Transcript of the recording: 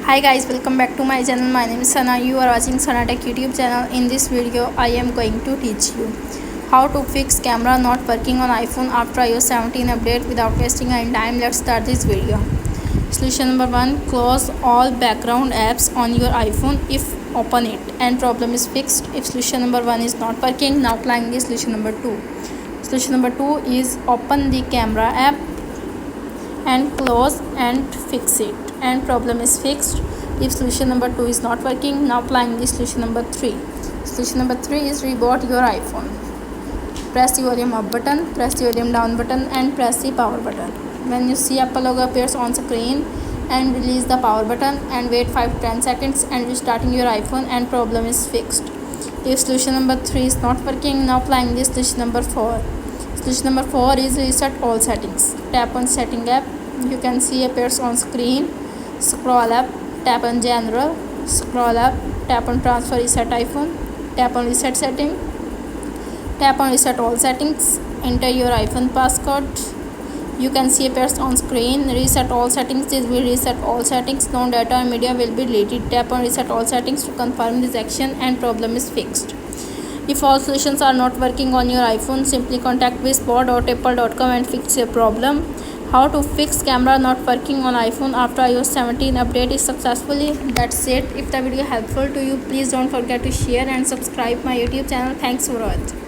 Hi guys, welcome back to my channel. My name is Sana. You are watching Sana Tech YouTube channel. In this video, I am going to teach you how to fix camera not working on iPhone after iOS 17 update without wasting any time. Let's start this video. Solution number 1: close all background apps on your iPhone if open it and problem is fixed. If solution number 1 is not working, now applying the solution number 2. Solution number 2 is open the camera app and close and fix it and problem is fixed. If solution number 2 is not working, now applying the solution number 3. Solution number 3 is reboot your iPhone. Press the volume up button, press the volume down button and press the power button. When you see Apple logo appears on screen, and release the power button and wait 5-10 seconds and restarting your iPhone and problem is fixed. If solution number 3 is not working, now applying the solution number 4. Solution number 4 is reset all settings. Tap on setting app, you can see appears on screen. Scroll up, tap on general, scroll up, tap on transfer reset iPhone, tap on reset setting, tap on reset all settings, enter your iPhone passcode. You can see appears on screen. Reset all settings. This will reset all settings. No data and media will be deleted. Tap on reset all settings to confirm this action and problem is fixed. If all solutions are not working on your iPhone, simply contact whisper.apple.com and fix your problem. How to fix camera not working on iPhone after iOS 17 update is successfully. That's it. If the video helpful to you, please don't forget to share and subscribe my YouTube channel. Thanks for watching.